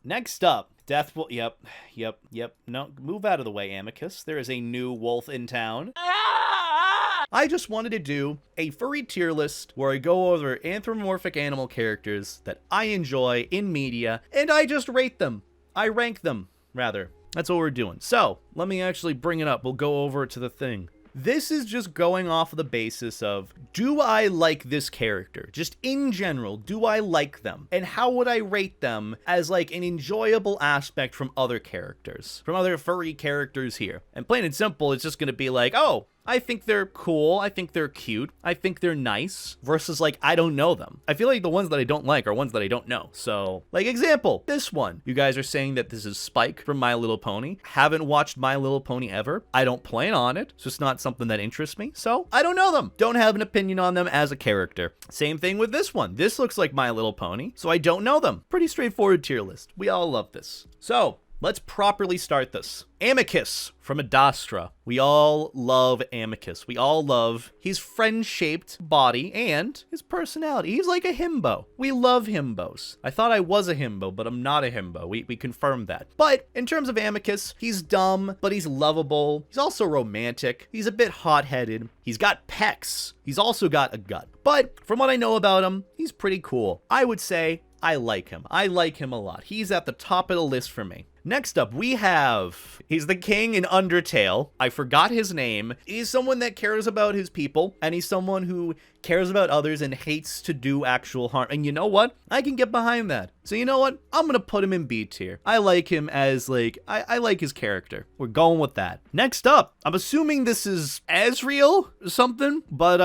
Next up, Death will. Yep. No, move out of the way, Amicus. There is a new wolf in town. I just wanted to do a furry tier list where I go over anthropomorphic animal characters that I enjoy in media, and I just rate them. I rank them, rather. That's what we're doing. So, let me actually bring it up. We'll go over to the thing. This is just going off of the basis of, do I like this character? Just in general, do I like them? And how would I rate them as like an enjoyable aspect from other characters? From other furry characters here. And plain and simple, it's just gonna be like, oh, I think they're cool, I think they're cute, I think they're nice, versus like, I don't know them. I feel like the ones that I don't like are ones that I don't know. So, like example, this one. You guys are saying that this is Spike from My Little Pony. Haven't watched My Little Pony ever. I don't plan on it. It's just not something that interests me. So, I don't know them. Don't have an opinion on them as a character. Same thing with this one. This looks like My Little Pony, so I don't know them. Pretty straightforward tier list. We all love this. So, let's properly start this. Amicus from Adastra. We all love Amicus. We all love his friend-shaped body and his personality. He's like a himbo. We love himbos. I thought I was a himbo, but I'm not a himbo. We confirmed that. But in terms of Amicus, he's dumb, but he's lovable. He's also romantic. He's a bit hot-headed. He's got pecs. He's also got a gut. But from what I know about him, he's pretty cool. I would say I like him. I like him a lot. He's at the top of the list for me. Next up, we have, he's the king in Undertale. I forgot his name. He's someone that cares about his people, and he's someone who cares about others and hates to do actual harm. And you know what? I can get behind that. So you know what? I'm gonna put him in B tier. I like him as like, I like his character. We're going with that. Next up, I'm assuming this is Ezreal or something, but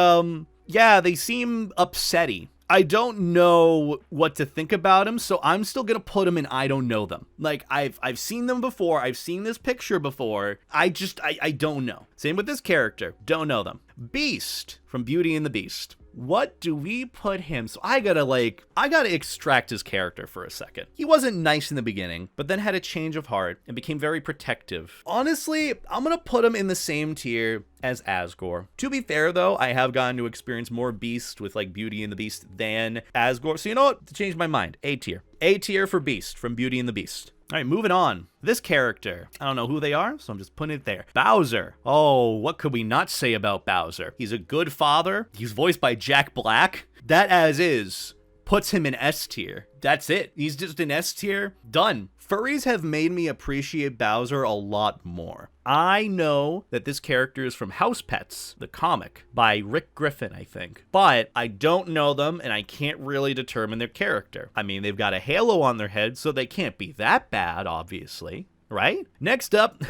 yeah, they seem upsetty. I don't know what to think about him, so I'm still gonna put him in I don't know them. Like, I've seen them before, I've seen this picture before, I don't know. Same with this character, don't know them. Beast from Beauty and the Beast. What do we put him? So I gotta extract his character for a second. He wasn't nice in the beginning, but then had a change of heart and became very protective. Honestly, I'm gonna put him in the same tier as Asgore. To be fair though, I have gotten to experience more Beast with like Beauty and the Beast than Asgore. So you know what? To change my mind, A tier. A tier for Beast from Beauty and the Beast. All right, moving on. This character, I don't know who they are, so I'm just putting it there. Bowser. Oh, what could we not say about Bowser? He's a good father. He's voiced by Jack Black. That as is puts him in S tier. That's it. He's just in S tier. Done. Furries have made me appreciate Bowser a lot more. I know that this character is from House Pets, the comic, by Rick Griffin, I think. But I don't know them, and I can't really determine their character. I mean, they've got a halo on their head, so they can't be that bad, obviously. Right? Next up,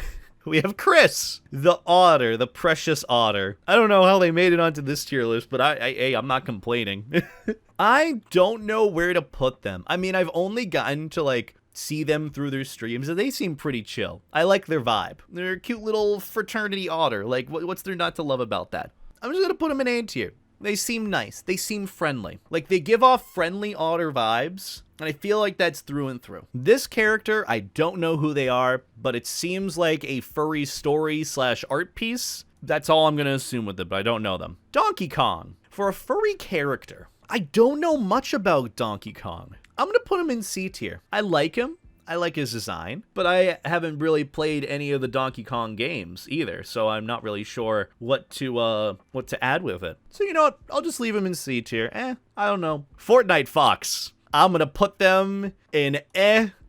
we have Chris, the otter, the precious otter. I don't know how they made it onto this tier list, but I'm not complaining. I don't know where to put them. I mean, I've only gotten to, like, see them through their streams, and they seem pretty chill. I like their vibe. They're a cute little fraternity otter. Like, what's there not to love about that? I'm just gonna put them in A tier. They seem nice. They seem friendly. Like, they give off friendly otter vibes, and I feel like that's through and through. This character, I don't know who they are, but it seems like a furry story / art piece. That's all I'm gonna assume with it, but I don't know them. Donkey Kong. For a furry character, I don't know much about Donkey Kong. I'm gonna put him in C tier. I like him. I like his design, but I haven't really played any of the Donkey Kong games either, so I'm not really sure what to add with it. So you know what? I'll just leave him in C tier. I don't know. Fortnite Fox. I'm gonna put them in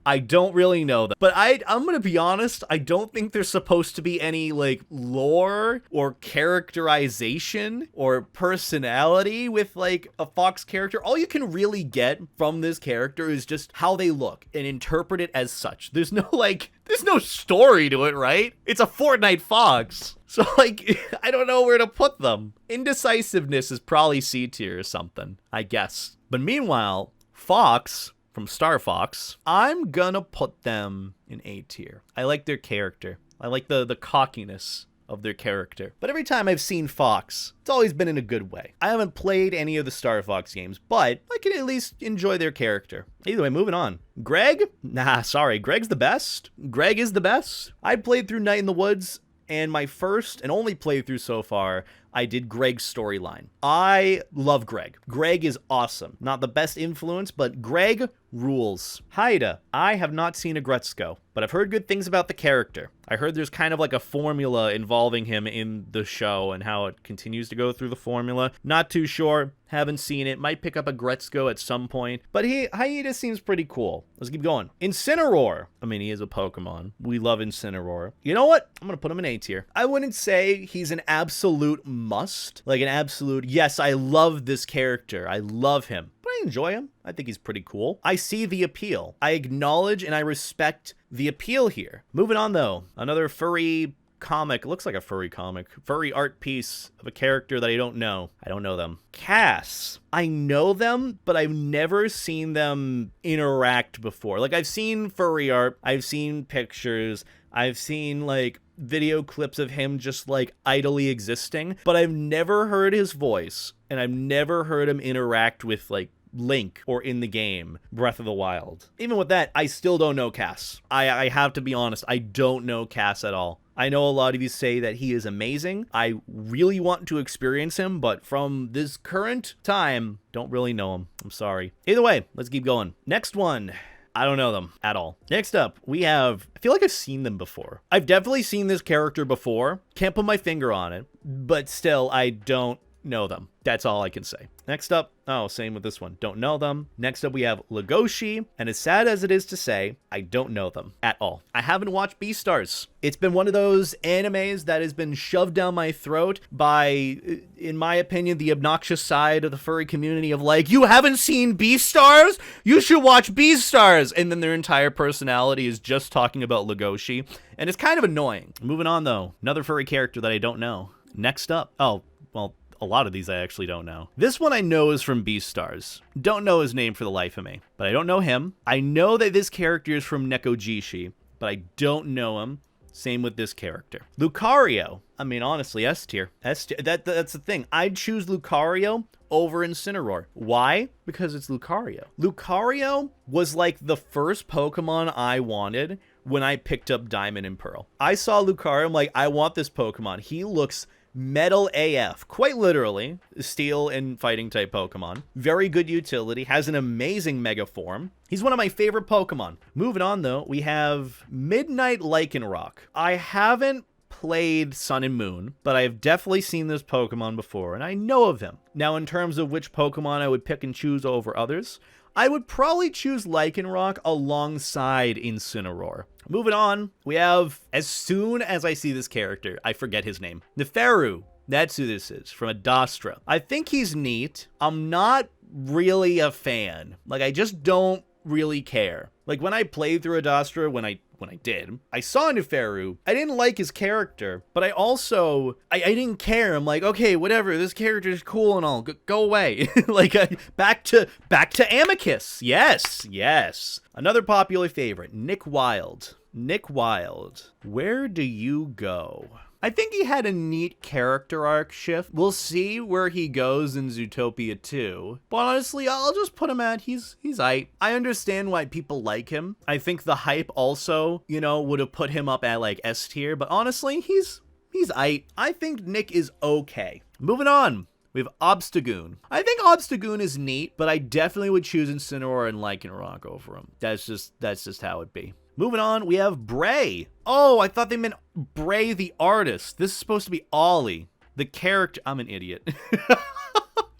I don't really know them. But I'm gonna be honest, I don't think there's supposed to be any, like, lore or characterization or personality with, like, a Fox character. All you can really get from this character is just how they look and interpret it as such. There's no story to it, right? It's a Fortnite Fox. So, like, I don't know where to put them. Indecisiveness is probably C tier or something, I guess. But meanwhile, Fox from Star Fox, I'm gonna put them in A tier. I like their character. I like the cockiness of their character. But every time I've seen Fox, it's always been in a good way. I haven't played any of the Star Fox games, but I can at least enjoy their character. Either way, moving on. Greg? Nah, sorry. Greg's the best. Greg is the best. I played through Night in the Woods, and my first and only playthrough so far I did Greg's storyline. I love Greg. Greg is awesome. Not the best influence, but Greg rules. Haida. I have not seen Agretzko, but I've heard good things about the character. I heard there's kind of like a formula involving him in the show and how it continues to go through the formula. Not too sure. Haven't seen it. Might pick up Agretzko at some point. But Haida seems pretty cool. Let's keep going. Incineroar. I mean, he is a Pokemon. We love Incineroar. You know what? I'm going to put him in A tier. I wouldn't say he's an absolute must. Like an absolute, yes, I love this character. I love him. But I enjoy him. I think he's pretty cool. I see the appeal. I acknowledge and I respect the appeal here. Moving on, though. Another furry comic. It looks like a furry comic. Furry art piece of a character that I don't know. I don't know them. Cass. I know them, but I've never seen them interact before. Like, I've seen furry art. I've seen pictures. I've seen, like, video clips of him just, like, idly existing. But I've never heard his voice. And I've never heard him interact with, like, Link or in the game Breath of the Wild. Even with that, I still don't know Cass. I have to be honest, I don't know Cass at all. I know a lot of you say that he is amazing. I really want to experience him, but from this current time, don't really know him. I'm sorry. Either way, let's keep going. Next one. I don't know them at all. Next up, we have, I feel like I've seen them before. I've definitely seen this character before. Can't put my finger on it, but still, I don't know them. That's all I can say. Next up, oh, same with this one. Don't know them. Next up, we have Legoshi, and as sad as it is to say, I don't know them at all. I haven't watched Beastars. It's been one of those animes that has been shoved down my throat by, in my opinion, the obnoxious side of the furry community of like, you haven't seen Beastars? You should watch Beastars! And then their entire personality is just talking about Legoshi, and it's kind of annoying. Moving on, though, another furry character that I don't know. Next up, oh, well, a lot of these I actually don't know. This one I know is from Beastars. Don't know his name for the life of me, but I don't know him. I know that this character is from Nekojishi, but I don't know him. Same with this character. Lucario. I mean, honestly, S tier. S tier. That's the thing. I'd choose Lucario over Incineroar. Why? Because it's Lucario. Lucario was like the first Pokemon I wanted when I picked up Diamond and Pearl. I saw Lucario, I'm like, I want this Pokemon. He looks metal AF, quite literally, steel and fighting type Pokemon. Very good utility, has an amazing Mega Form. He's one of my favorite Pokemon. Moving on though, we have Midnight Lycanroc. I haven't played Sun and Moon, but I've definitely seen this Pokemon before, and I know of him. Now, in terms of which Pokemon I would pick and choose over others, I would probably choose Lycanroc alongside Incineroar. Moving on, we have, as soon as I see this character, I forget his name. Neferu. That's who this is, from Adastra. I think he's neat. I'm not really a fan. Like, I just don't really care. Like, when I played through Adastra, when I did, I saw Neferu. I didn't like his character, but I also, I didn't care. I'm like, okay, whatever, this character is cool and all, go away. Like, back to Amicus. Yes. Another popular favorite, Nick Wilde. Nick Wilde, where do you go? I think he had a neat character arc shift. We'll see where he goes in Zootopia 2. But honestly, I'll just put him at, he's aight. I understand why people like him. I think the hype also, you know, would have put him up at like S tier. But honestly, he's aight. I think Nick is okay. Moving on. We have Obstagoon. I think Obstagoon is neat, but I definitely would choose Incineroar and Lycanroc over him. That's just how it be. Moving on, we have Bray. Oh, I thought they meant Bray the artist. This is supposed to be Ollie, the character. I'm an idiot.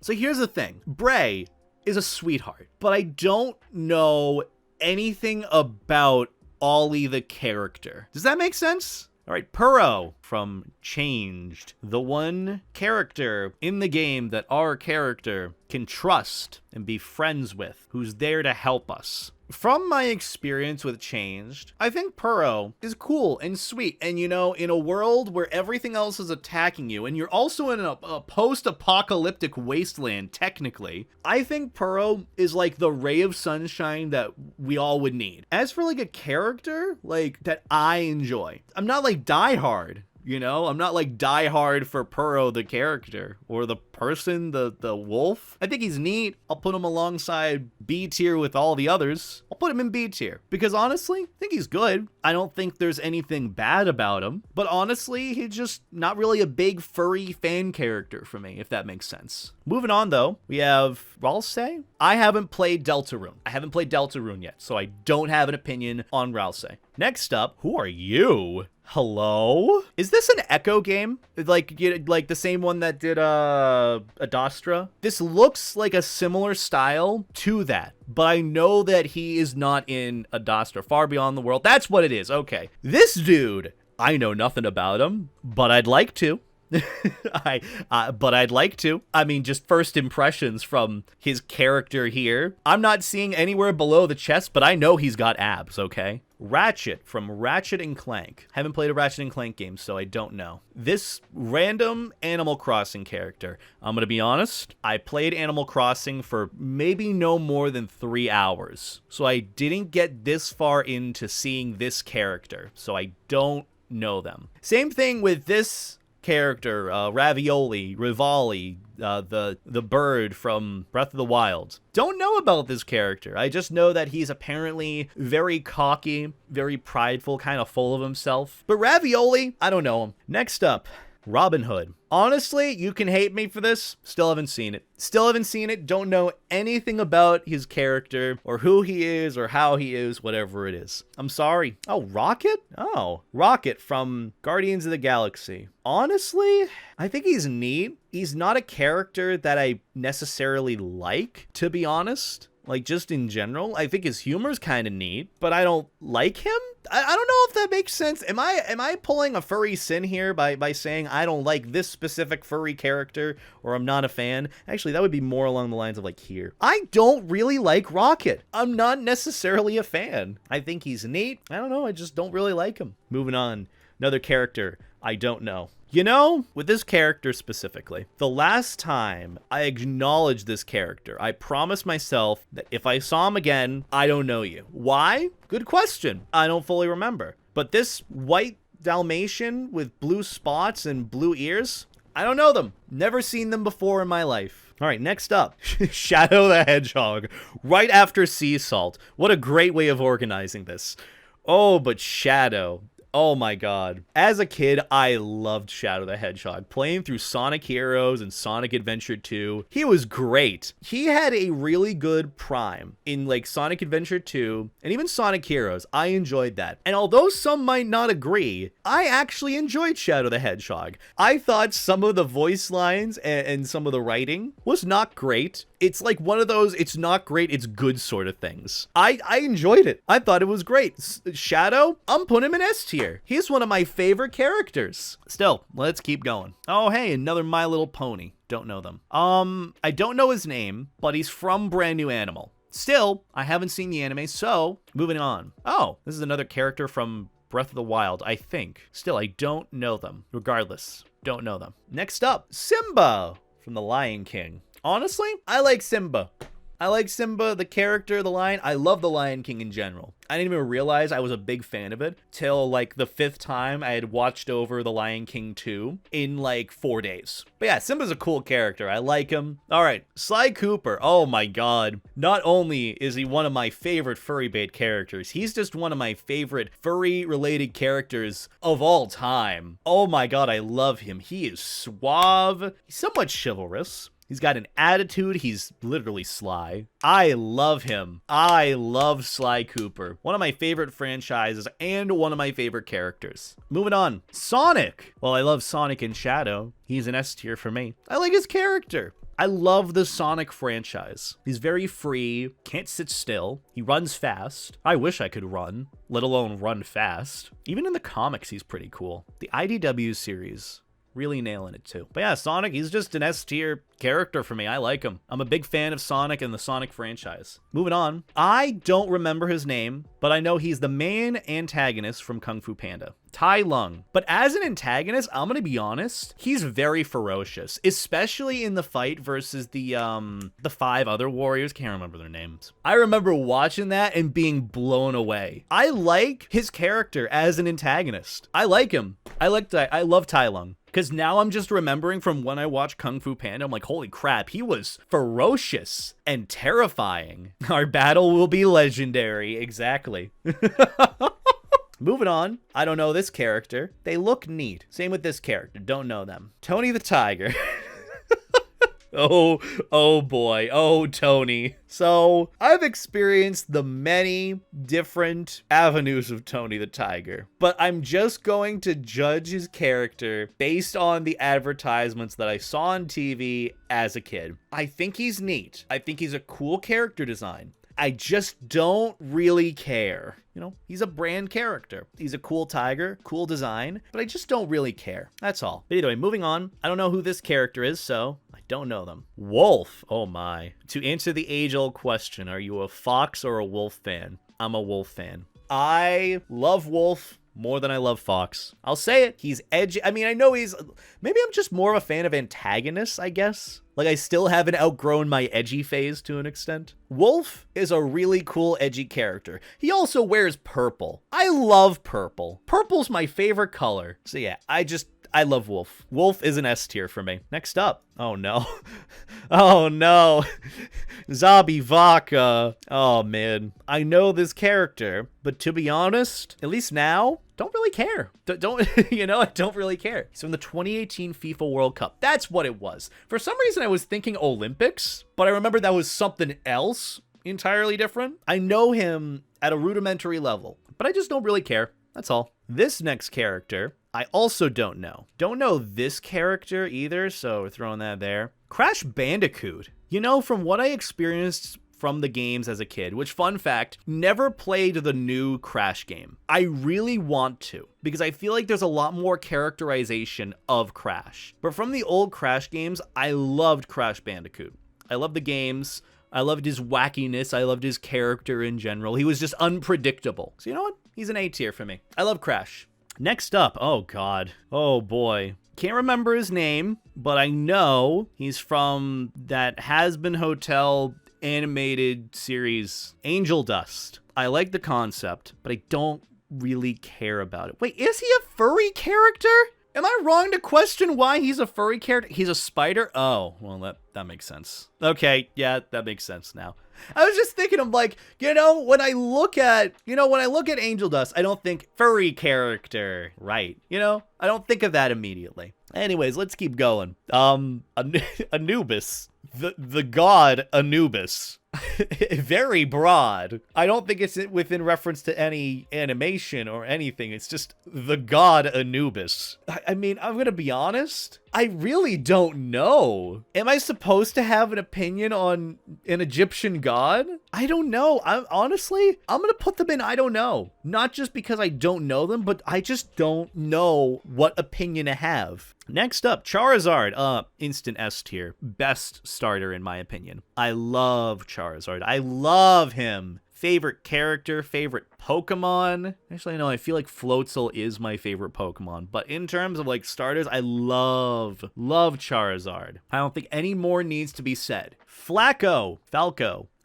So here's the thing. Bray is a sweetheart, but I don't know anything about Ollie the character. Does that make sense? All right, Purro from Changed, the one character in the game that our character can trust and be friends with, who's there to help us. From my experience with Changed, I think Purro is cool and sweet. And you know, in a world where everything else is attacking you, and you're also in a post-apocalyptic wasteland, technically, I think Purro is like the ray of sunshine that we all would need. As for like a character, like, that I enjoy, I'm not like Die Hard. you know? I'm not like diehard for Purro the character or the person, the wolf. I think he's neat. I'll put him alongside B tier with all the others. I'll put him in B tier because honestly, I think he's good. I don't think there's anything bad about him, but honestly, he's just not really a big furry fan character for me, if that makes sense. Moving on though, we have Ralsei. I haven't played Deltarune. I haven't played Deltarune yet, so I don't have an opinion on Ralsei. Next up, who are you? Hello? Is this an Echo game? Like the same one that did Adastra? This looks like a similar style to that, but I know that he is not in Adastra. Far Beyond the World. That's what it is. Okay. This dude, I know nothing about him, but I'd like to. But I'd like to. I mean, just first impressions from his character here. I'm not seeing anywhere below the chest, but I know he's got abs, okay? Ratchet from Ratchet and Clank. Haven't played a Ratchet and Clank game, so I don't know. This random Animal Crossing character. I'm gonna be honest, I played Animal Crossing for maybe no more than 3 hours. So I didn't get this far into seeing this character, so I don't know them. Same thing with this character, Ravioli, Rivali, the bird from Breath of the Wild. Don't know about this character. I just know that he's apparently very cocky, very prideful, kind of full of himself. But Ravioli, I don't know him. Next up, Robin Hood. Honestly, you can hate me for this. Still haven't seen it. Still haven't seen it. Don't know anything about his character or who he is or how he is, whatever it is. I'm sorry. Oh, Rocket? Oh, Rocket from Guardians of the Galaxy. Honestly, I think he's neat. He's not a character that I necessarily like, to be honest. Like, just in general, I think his humor's kind of neat, but I don't like him. I don't know if that makes sense. Am I pulling a furry sin here by saying I don't like this specific furry character or I'm not a fan? Actually, that would be more along the lines of like here. I don't really like Rocket. I'm not necessarily a fan. I think he's neat. I don't know. I just don't really like him. Moving on. Another character I don't know. You know, with this character specifically, the last time I acknowledged this character, I promised myself that if I saw him again, I don't know you. Why? Good question. I don't fully remember. But this white Dalmatian with blue spots and blue ears, I don't know them. Never seen them before in my life. All right, next up, Shadow the Hedgehog, right after Sea Salt. What a great way of organizing this. Oh, but Shadow. Oh my god. As a kid, I loved Shadow the Hedgehog. Playing through Sonic Heroes and Sonic Adventure 2. He was great. He had a really good prime in like Sonic Adventure 2 and even Sonic Heroes. I enjoyed that. And although some might not agree, I actually enjoyed Shadow the Hedgehog. I thought some of the voice lines and some of the writing was not great. It's like one of those, it's not great, it's good sort of things. I enjoyed it. I thought it was great. Shadow, I'm putting him in S tier. He's one of my favorite characters. Still, let's keep going. Oh, hey, another My Little Pony. Don't know them. I don't know his name, but he's from Brand New Animal. Still, I haven't seen the anime, so moving on. Oh, this is another character from Breath of the Wild, I think. Still, I don't know them. Regardless, don't know them. Next up, Simba from The Lion King. Honestly, I like Simba. I like Simba, the character, the lion. I love The Lion King in general. I didn't even realize I was a big fan of it till like the 5th time I had watched over The Lion King 2 in like 4 days. But yeah, Simba's a cool character. I like him. All right, Sly Cooper. Oh my god. Not only is he one of my favorite furry bait characters, he's just one of my favorite furry related characters of all time. Oh my god, I love him. He is suave. He's somewhat chivalrous. He's got an attitude. He's literally sly. I love him. I love Sly Cooper. One of my favorite franchises and one of my favorite characters. Moving on. Sonic. Well, I love Sonic and Shadow. He's an S tier for me. I like his character. I love the Sonic franchise. He's very free, can't sit still. He runs fast. I wish I could run, let alone run fast. Even in the comics, he's pretty cool. The IDW series. Really nailing it too. But yeah, Sonic, he's just an S tier character for me. I like him. I'm a big fan of Sonic and the Sonic franchise. Moving on. I don't remember his name, but I know he's the main antagonist from Kung Fu Panda. Tai Lung. But as an antagonist, I'm gonna be honest, he's very ferocious, especially in the fight versus the 5 other warriors. Can't remember their names. I remember watching that and being blown away. I like his character as an antagonist. I like him. I love Tai Lung. Because now I'm just remembering from when I watched Kung Fu Panda, I'm like, holy crap, he was ferocious and terrifying. Our battle will be legendary. Exactly. Moving on. I don't know this character. They look neat. Same with this character. Don't know them. Tony the Tiger. Oh boy. Oh, Tony. So I've experienced the many different avenues of Tony the Tiger, but I'm just going to judge his character based on the advertisements that I saw on TV as a kid. I think he's neat. I think he's a cool character design. I just don't really care. You know, he's a brand character. He's a cool tiger, cool design, but I just don't really care. That's all. But either way, moving on. I don't know who this character is, so I don't know them. Wolf. Oh my. To answer the age-old question, are you a fox or a wolf fan? I'm a wolf fan. I love wolf more than I love fox. I'll say it. He's edgy. I mean, I know maybe I'm just more of a fan of antagonists, I guess. Like, I still haven't outgrown my edgy phase to an extent. Wolf is a really cool, edgy character. He also wears purple. I love purple. Purple's my favorite color. So yeah, I love Wolf. Wolf is an S tier for me. Next up. Oh no. Oh no. Zabi Vaca. Oh man. I know this character, but to be honest, at least now, don't really care. Don't you know, I don't really care. He's from the 2018 FIFA World Cup. That's what it was. For some reason, I was thinking Olympics, but I remember that was something else entirely different. I know him at a rudimentary level, but I just don't really care. That's all. This next character, I also don't know. Don't know this character either, so we're throwing that there. Crash Bandicoot. You know, from what I experienced from the games as a kid, which, fun fact, never played the new Crash game. I really want to, because I feel like there's a lot more characterization of Crash. But from the old Crash games, I loved Crash Bandicoot. I loved the games. I loved his wackiness. I loved his character in general. He was just unpredictable. So you know what? He's an A tier for me. I love Crash. Next up, oh god, oh boy. Can't remember his name, but I know he's from that Has-Been Hotel animated series, Angel Dust. I like the concept, but I don't really care about it. Wait, is he a furry character? Am I wrong to question why he's a furry character? He's a spider? Oh, well, that makes sense. Okay, yeah, that makes sense now. I was just thinking, I'm like, you know, when I look at Angel Dust, I don't think furry character, right? You know, I don't think of that immediately. Anyways, let's keep going. Anubis. The god Anubis. Very broad. I don't think it's within reference to any animation or anything. It's just the god Anubis. I mean, I'm gonna be honest. I really don't know. Am I supposed to have an opinion on an Egyptian god? I don't know. I'm gonna put them in I don't know. Not just because I don't know them, but I just don't know what opinion to have. Next up, Charizard. Instant S tier. Best starter in my opinion. I love Charizard. I love him. Favorite character, favorite Pokemon. Actually, no, I feel like Floatzel is my favorite Pokemon. But in terms of like starters, I love Charizard. I don't think any more needs to be said. Falco.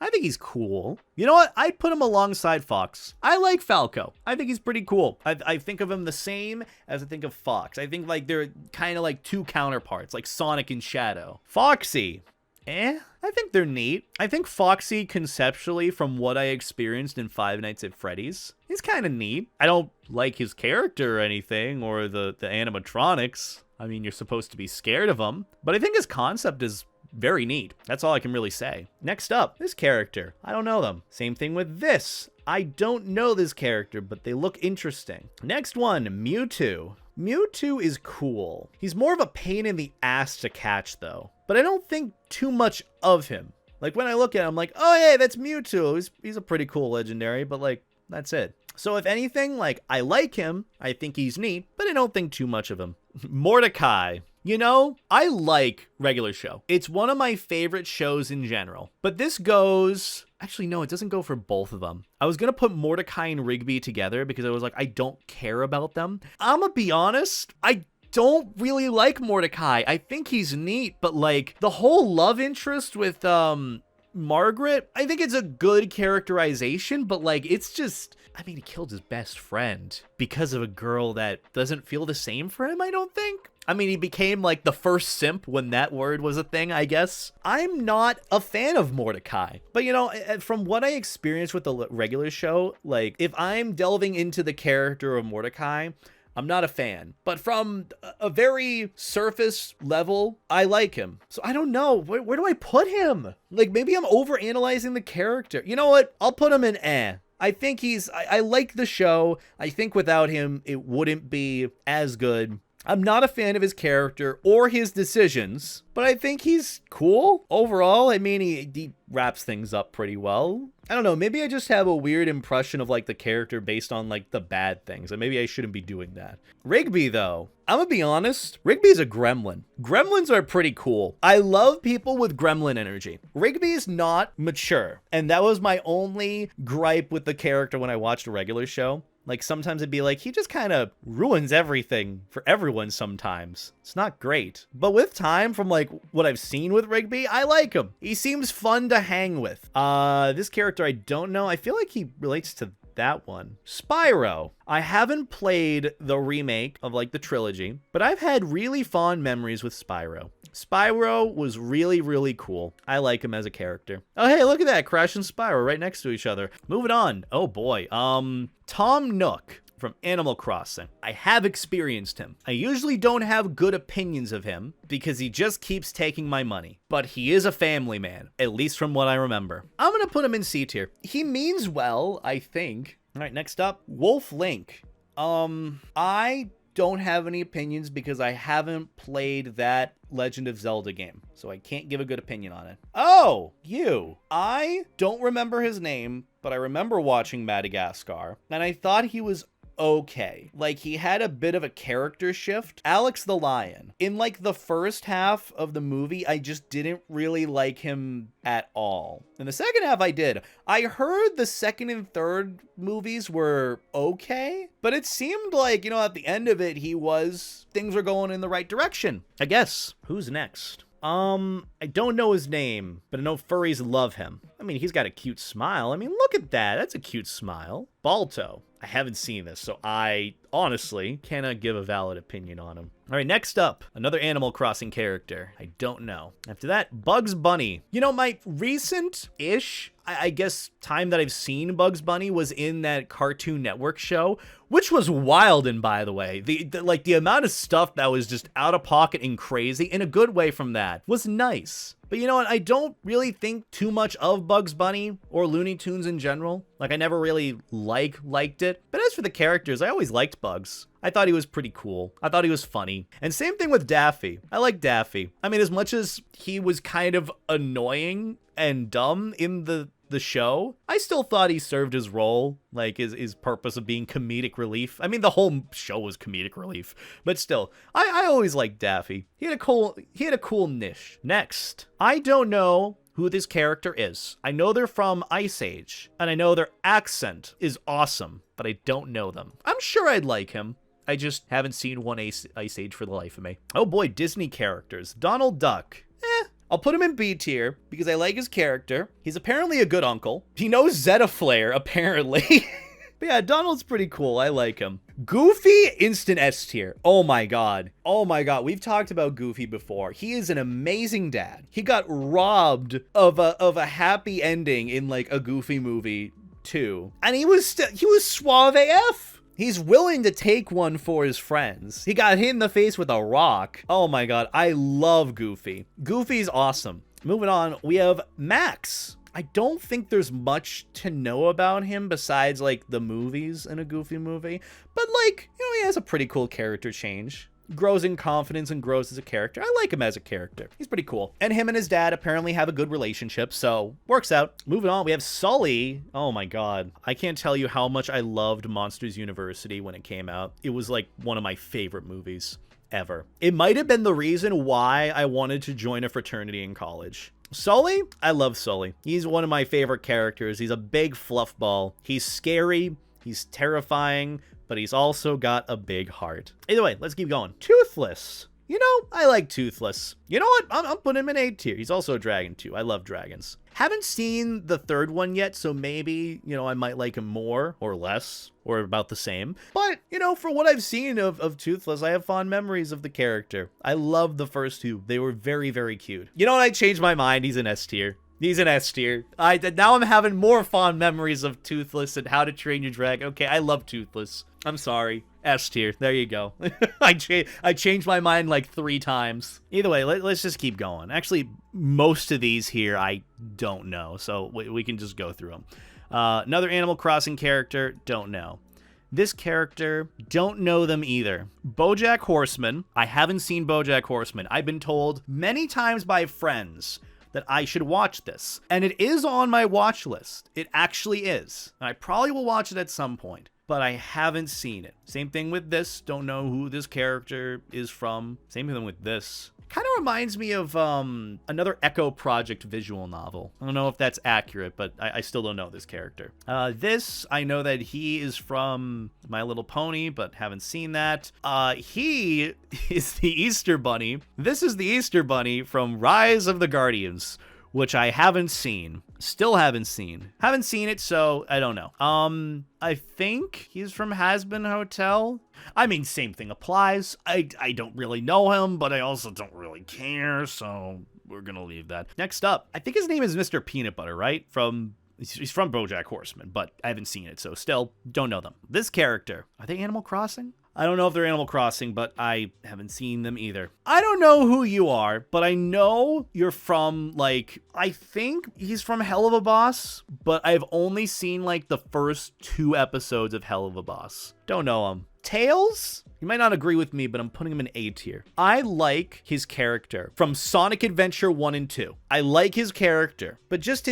I think he's cool. You know what? I'd put him alongside Fox. I like Falco. I think he's pretty cool. I think of him the same as I think of Fox. I think like they're kind of like two counterparts, like Sonic and Shadow. Foxy. I think they're neat. I think Foxy, conceptually, from what I experienced in Five Nights at Freddy's, he's kind of neat. I don't like his character or anything, or the animatronics. I mean, you're supposed to be scared of him. But I think his concept is very neat. That's all I can really say. Next up, this character. I don't know them. Same thing with this. I don't know this character, but they look interesting. Next one, Mewtwo. Mewtwo is cool. He's more of a pain in the ass to catch, though. But I don't think too much of him. Like, when I look at him, I'm like, oh, yeah, that's Mewtwo. He's a pretty cool legendary, but, like, that's it. So, if anything, like, I like him. I think he's neat, but I don't think too much of him. Mordecai. You know, I like Regular Show. It's one of my favorite shows in general. But this goes... Actually, no, it doesn't go for both of them. I was going to put Mordecai and Rigby together because I was like, I don't care about them. I'm going to be honest, I don't really like Mordecai. I think he's neat, but like the whole love interest with Margaret, I think it's a good characterization, but like it's just, I mean, he killed his best friend because of a girl that doesn't feel the same for him, I don't think. I mean, he became like the first simp when that word was a thing, I guess. I'm not a fan of Mordecai, but you know, from what I experienced with the regular show, like if I'm delving into the character of Mordecai, I'm not a fan, but from a very surface level, I like him. So I don't know, where do I put him? Like maybe I'm overanalyzing the character. You know what? I'll put him in eh. I think I like the show. I think without him, it wouldn't be as good. I'm not a fan of his character or his decisions, but I think he's cool overall. I mean, he wraps things up pretty well. I don't know, maybe I just have a weird impression of like the character based on like the bad things, and maybe I shouldn't be doing that. Rigby though, I'm gonna be honest, Rigby's a gremlin. Gremlins are pretty cool. I love people with gremlin energy. Rigby's not mature, and that was my only gripe with the character when I watched a regular show. Like sometimes it'd be like, he just kind of ruins everything for everyone sometimes. It's not great. But with time, from like what I've seen with Rigby, I like him. He seems fun to hang with. This character I don't know. I feel like he relates to that one. Spyro. I haven't played the remake of like the trilogy, but I've had really fond memories with Spyro. Spyro was really, really cool. I like him as a character. Oh, hey, look at that. Crash and Spyro right next to each other. Moving on. Oh, boy. Tom Nook from Animal Crossing. I have experienced him. I usually don't have good opinions of him because he just keeps taking my money. But he is a family man, at least from what I remember. I'm going to put him in C tier. He means well, I think. All right, next up, Wolf Link. I don't have any opinions because I haven't played that Legend of Zelda game, so I can't give a good opinion on it. Oh, you. I don't remember his name, but I remember watching Madagascar, and I thought he was okay. Like, he had a bit of a character shift. Alex the Lion. In, like, the first half of the movie, I just didn't really like him at all. In the second half, I did. I heard the second and third movies were okay, but it seemed like, you know, at the end of it, things were going in the right direction. I guess. Who's next? I don't know his name, but I know furries love him. I mean, he's got a cute smile. I mean, look at that. That's a cute smile. Balto. I haven't seen this, so I honestly cannot give a valid opinion on him. All right, next up, another Animal Crossing character. I don't know. After that, Bugs Bunny. You know, my recent-ish, I guess, time that I've seen Bugs Bunny was in that Cartoon Network show, which was wild, and by the way, the amount of stuff that was just out of pocket and crazy in a good way from that was nice. But you know what? I don't really think too much of Bugs Bunny or Looney Tunes in general. Like, I never really liked it. But as for the characters, I always liked Bugs. I thought he was pretty cool. I thought he was funny. And same thing with Daffy. I like Daffy. I mean, as much as he was kind of annoying and dumb in the show, I still thought he served his role, like his purpose of being comedic relief. I mean, the whole show was comedic relief, but still, I always liked Daffy. He had a cool niche. Next, I don't know who this character is. I know they're from Ice Age, and I know their accent is awesome, but I don't know them. I'm sure I'd like him. I just haven't seen one Ice Age for the life of me. Oh boy, Disney characters. Donald Duck. I'll put him in B tier because I like his character. He's apparently a good uncle. He knows Zeta Flare, apparently. But yeah, Donald's pretty cool. I like him. Goofy, instant S tier. Oh my god. Oh my god. We've talked about Goofy before. He is an amazing dad. He got robbed of a happy ending in like a Goofy movie too. And he was suave AF. He's willing to take one for his friends. He got hit in the face with a rock. Oh my god, I love Goofy. Goofy's awesome. Moving on, we have Max. I don't think there's much to know about him besides like the movies in a Goofy movie, but like, you know, he has a pretty cool character change. Grows in confidence and grows as a character. I like him as a character. He's pretty cool. And him and his dad apparently have a good relationship, so works out. Moving on, we have Sully. Oh my god. I can't tell you how much I loved Monsters University when it came out. It was like one of my favorite movies ever. It might have been the reason why I wanted to join a fraternity in college. Sully? I love Sully. He's one of my favorite characters. He's a big fluffball. He's scary. He's terrifying. But he's also got a big heart. Either way, let's keep going. Toothless. You know, I like Toothless. You know what? I'm putting him in A tier. He's also a dragon too. I love dragons. Haven't seen the third one yet, so maybe, you know, I might like him more or less or about the same. But, you know, for what I've seen of Toothless, I have fond memories of the character. I love the first two. They were very, very cute. You know what? I changed my mind. He's an S tier. He's an S tier. Now I'm having more fond memories of Toothless and How to Train Your Dragon. Okay, I love Toothless. I'm sorry. S tier. There you go. I changed my mind like 3 times. Either way, let's just keep going. Actually, most of these here I don't know, so we can just go through them. Another Animal Crossing character, don't know. This character, don't know them either. BoJack Horseman. I haven't seen BoJack Horseman. I've been told many times by friends that I should watch this. And it is on my watch list. It actually is. And I probably will watch it at some point, but I haven't seen it. Same thing with this. Don't know who this character is from. Same thing with this. Kind of reminds me of another Echo Project visual novel. I don't know if that's accurate, but I still don't know this character. This, I know that he is from My Little Pony, but haven't seen that. He is the Easter Bunny. This is the Easter Bunny from Rise of the Guardians, which I haven't seen. Still haven't seen. Haven't seen it, so I don't know. I think he's from Hazbin Hotel. I mean, same thing applies. I don't really know him, but I also don't really care, so we're gonna leave that. Next up, I think his name is Mr. Peanut Butter, right? He's from BoJack Horseman, but I haven't seen it, so still don't know them. This character, are they Animal Crossing? I don't know if they're Animal Crossing, but I haven't seen them either. I don't know who you are, but I know you're from, like, I think he's from Hell of a Boss, but I've only seen, like, the first 2 episodes of Hell of a Boss. Don't know him. Tails? You might not agree with me, but I'm putting him in A tier. I like his character from Sonic Adventure 1 and 2. I like his character, but just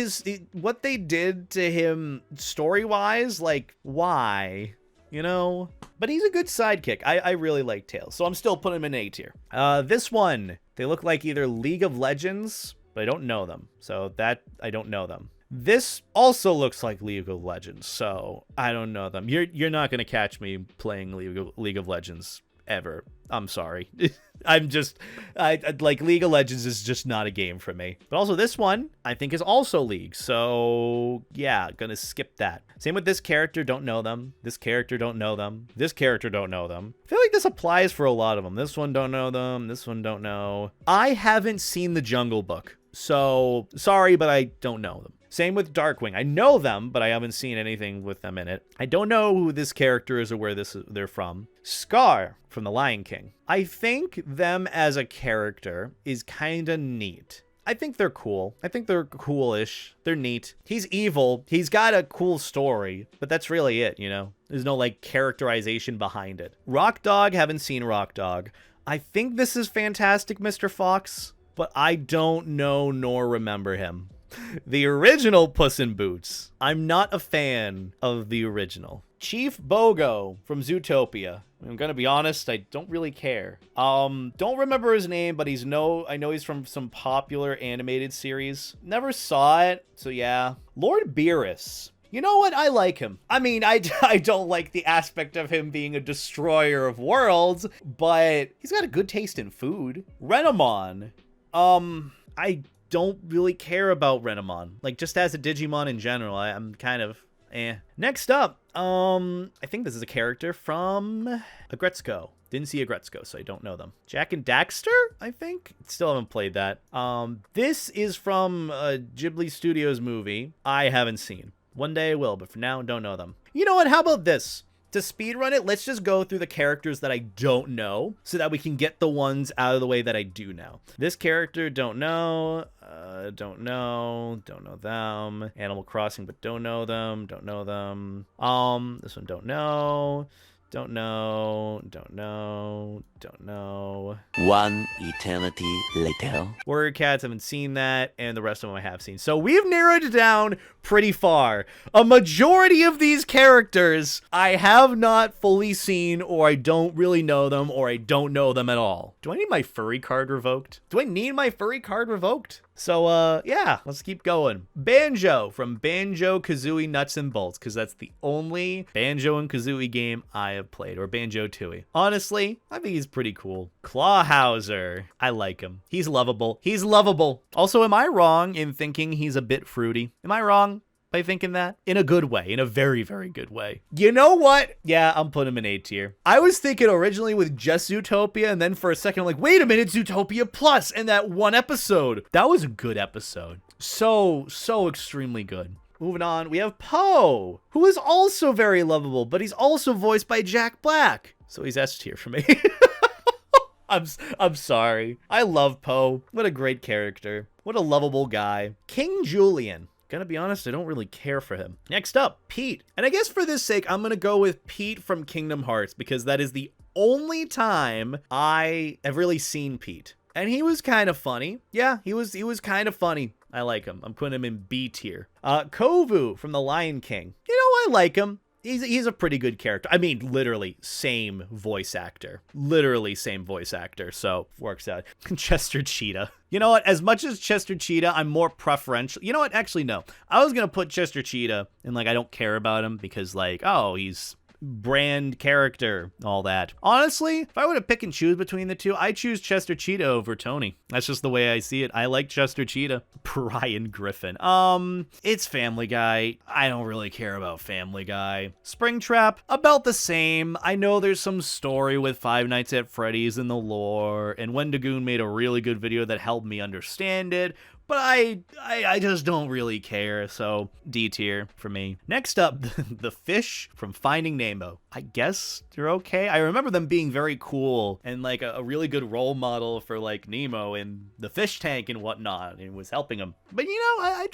what they did to him story-wise, like, why? You know? But he's a good sidekick. I really like Tails, so I'm still putting him in A tier. This one, they look like either League of Legends, but I don't know them. So that, I don't know them. This also looks like League of Legends, so I don't know them. You're not going to catch me playing League of Legends ever. I'm sorry. I'm just, like, League of Legends is just not a game for me. But also this one, I think is also League. So yeah, gonna skip that. Same with this character, don't know them. This character, don't know them. This character, don't know them. I feel like this applies for a lot of them. This one, don't know them. This one, don't know. I haven't seen The Jungle Book, so sorry, but I don't know them. Same with Darkwing. I know them, but I haven't seen anything with them in it. I don't know who this character is or where they're from. Scar from The Lion King. I think them as a character is kind of neat. I think they're cool. I think they're coolish. They're neat. He's evil. He's got a cool story, but that's really it, you know? There's no, like, characterization behind it. Rock Dog, haven't seen Rock Dog. I think this is Fantastic Mr. Fox, but I don't know nor remember him. The original Puss in Boots. I'm not a fan of the original. Chief Bogo from Zootopia. I'm gonna be honest, I don't really care. Don't remember his name, but I know he's from some popular animated series. Never saw it, so yeah. Lord Beerus. You know what? I like him. I mean, I don't like the aspect of him being a destroyer of worlds, but he's got a good taste in food. Renamon. I don't really care about Renamon. Like, just as a Digimon in general, I'm kind of eh. Next up, I think this is a character from Agretzko. Didn't see Agretzko, so I don't know them. Jack and Daxter, I think? Still haven't played that. This is from a Ghibli Studios movie I haven't seen. One day I will, but for now, don't know them. You know what? How about this? To speedrun it, let's just go through the characters that I don't know so that we can get the ones out of the way that I do know. This character, don't know them. Animal Crossing, but don't know them. This one, don't know. Don't know. One eternity later. Warrior Cats, haven't seen that, and the rest of them I have seen. So we've narrowed it down pretty far. A majority of these characters I have not fully seen, or I don't really know them, or I don't know them at all. Do I need my furry card revoked? So, yeah, let's keep going. Banjo from Banjo-Kazooie Nuts and Bolts, because that's the only Banjo and Kazooie game I have played, or Banjo-Tooie. Honestly, I think he's pretty cool. Clawhauser. I like him. He's lovable. He's lovable. Also, am I wrong in thinking he's a bit fruity? Am I wrong by thinking that? In a good way, in a very, very good way. You know what? Yeah, I'm putting him in A tier. I was thinking originally with just Zootopia, and then for a second, I'm like, wait a minute, Zootopia Plus, and that one episode. That was a good episode. So extremely good. Moving on, we have Poe, who is also very lovable, but he's also voiced by Jack Black. So he's S tier for me. I'm sorry. I love Poe. What a great character. What a lovable guy. King Julian. Gonna be honest, I don't really care for him. Next up, Pete. And I guess for this sake, I'm gonna go with Pete from Kingdom Hearts because that is the only time I have really seen Pete. And he was kind of funny. Yeah, he was kind of funny. I like him. I'm putting him in B tier. Kovu from The Lion King. You know, I like him. He's a pretty good character. I mean, literally same voice actor. Literally same voice actor. So works out. Chester Cheetah. You know what? As much as Chester Cheetah, I'm more preferential. You know what? Actually, no. I was going to put Chester Cheetah and like, I don't care about him because like, oh, he's brand character, all that. Honestly, if I were to pick and choose between the two, I choose Chester Cheetah over Tony. That's just the way I see it. I like Chester Cheetah. Brian Griffin. It's Family Guy. I don't really care about Family Guy. Springtrap, about the same. I know there's some story with Five Nights at Freddy's in the lore, and Wendigoon made a really good video that helped me understand it. But I just don't really care, so D tier for me. Next up, the fish from Finding Nemo. I guess they're okay. I remember them being very cool and like a really good role model for like Nemo and the fish tank and whatnot, and was helping him. But you know, I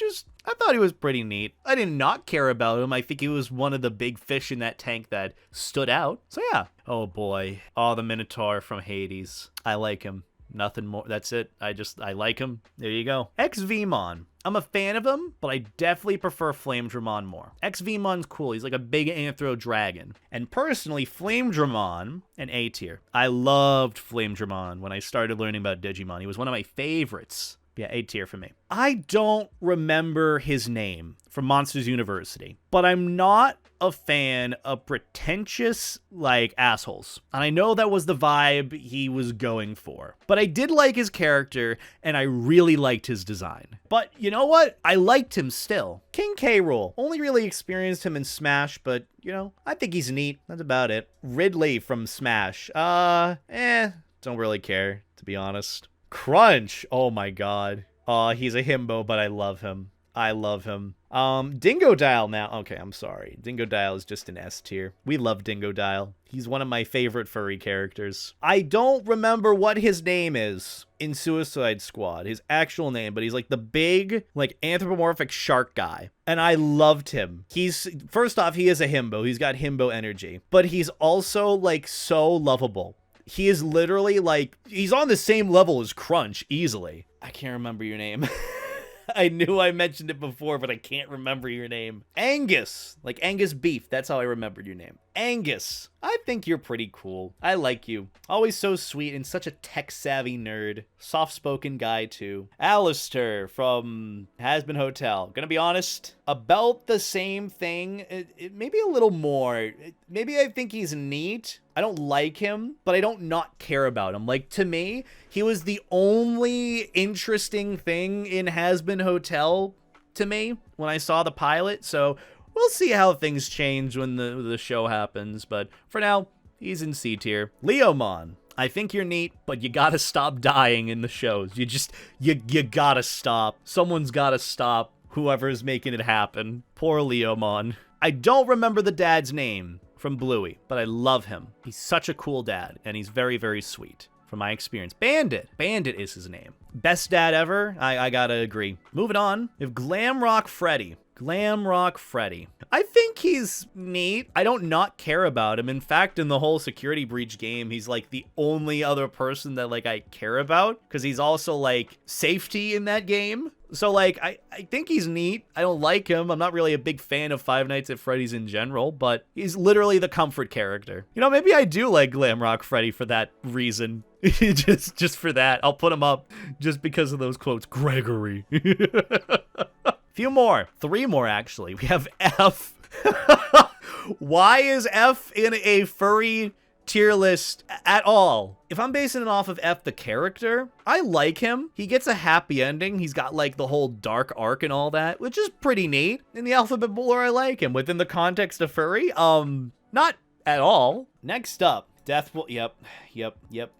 thought he was pretty neat. I did not care about him. I think he was one of the big fish in that tank that stood out. So yeah. Oh boy. Oh, the Minotaur from Hades. I like him. Nothing more. That's it. I like him. There you go. XVmon. I'm a fan of him, but I definitely prefer Flamedramon more. XVmon's cool. He's like a big anthro dragon. And personally, Flamedramon, an A tier. I loved Flamedramon when I started learning about Digimon. He was one of my favorites. Yeah, A tier for me. I don't remember his name from Monsters University, but I'm not a fan of pretentious, like, assholes. And I know that was the vibe he was going for. But I did like his character, and I really liked his design. But you know what? I liked him still. King K. Rool. Only really experienced him in Smash, but, you know, I think he's neat. That's about it. Ridley from Smash. Don't really care, to be honest. Crunch. Oh my god. He's a himbo, but I love him. I love him. Dingodile now. Okay, I'm sorry. Dingodile is just an S tier. We love Dingodile. He's one of my favorite furry characters. I don't remember what his name is in Suicide Squad, his actual name, but he's like the big, like anthropomorphic shark guy. And I loved him. First off, he is a himbo. He's got himbo energy, but he's also like so lovable. He is literally like, he's on the same level as Crunch easily. I can't remember your name. I knew I mentioned it before, but I can't remember your name. Angus, like Angus beef. That's how I remembered your name. Angus, I think you're pretty cool. I like you. Always so sweet and such a tech-savvy nerd. Soft-spoken guy, too. Alistair from Hazbin Hotel. Gonna be honest, about the same thing. Maybe a little more. Maybe I think he's neat. I don't like him, but I don't not care about him. Like, to me, he was the only interesting thing in Hazbin Hotel to me when I saw the pilot. So we'll see how things change when the show happens. But for now, he's in C tier. Leomon. I think you're neat, but you gotta stop dying in the shows. You gotta stop. Someone's gotta stop whoever's making it happen. Poor Leomon. I don't remember the dad's name from Bluey, but I love him. He's such a cool dad, and he's very, very sweet from my experience. Bandit. Bandit is his name. Best dad ever? I gotta agree. Moving on, we have Glamrock Freddy. Glamrock Freddy. I think he's neat. I don't not care about him. In fact, in the whole security breach game, he's like the only other person that like I care about, because he's also like safety in that game. So like I think he's neat. I don't like him. I'm not really a big fan of Five Nights at Freddy's in general, but he's literally the comfort character. You know, maybe I do like Glamrock Freddy for that reason. just for that. I'll put him up just because of those quotes. Gregory. Few more. 3 more, actually. We have F. Why is F in a furry tier list at all? If I'm basing it off of F the character, I like him. He gets a happy ending. He's got like the whole dark arc and all that, which is pretty neat. In the alphabet lore, I like him. Within the context of furry, not at all. Next up, Death Wolf. Yep.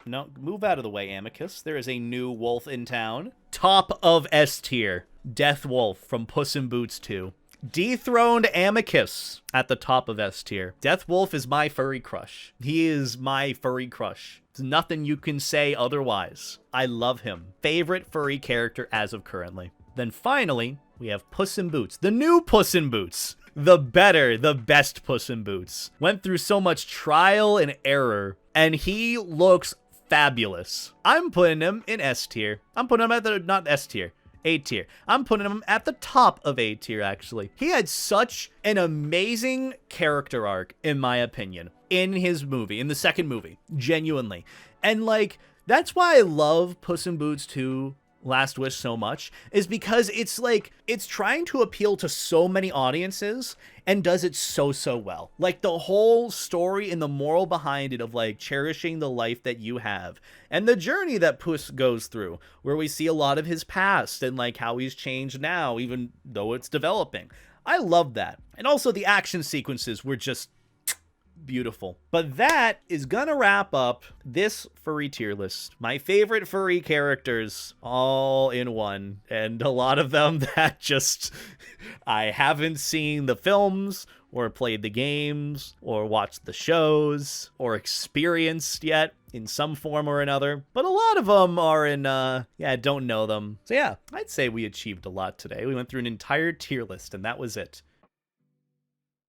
No, move out of the way, Amicus. There is a new wolf in town. Top of S tier. Death Wolf from Puss in Boots 2. Dethroned Amicus at the top of S tier. Death Wolf is my furry crush. He is my furry crush. There's nothing you can say otherwise. I love him. Favorite furry character as of currently. Then finally, we have Puss in Boots. The new Puss in Boots. The best Puss in Boots. Went through so much trial and error, and he looks fabulous. I'm putting him in S tier. I'm putting him at the, not S tier. A tier. I'm putting him at the top of A tier, actually. He had such an amazing character arc, in my opinion, in his movie, in the second movie, genuinely. And, like, that's why I love Puss in Boots 2 Last Wish so much, is because it's like, it's trying to appeal to so many audiences and does it so well. Like the whole story and the moral behind it of like cherishing the life that you have and the journey that Puss goes through, where we see a lot of his past and like how he's changed now, even though it's developing. I love that. And also the action sequences were just beautiful. But that is gonna wrap up this furry tier list. My favorite furry characters all in one, and a lot of them that just I haven't seen the films or played the games or watched the shows or experienced yet in some form or another, but a lot of them are in don't know them. So yeah, I'd say we achieved a lot today. We went through an entire tier list and that was it.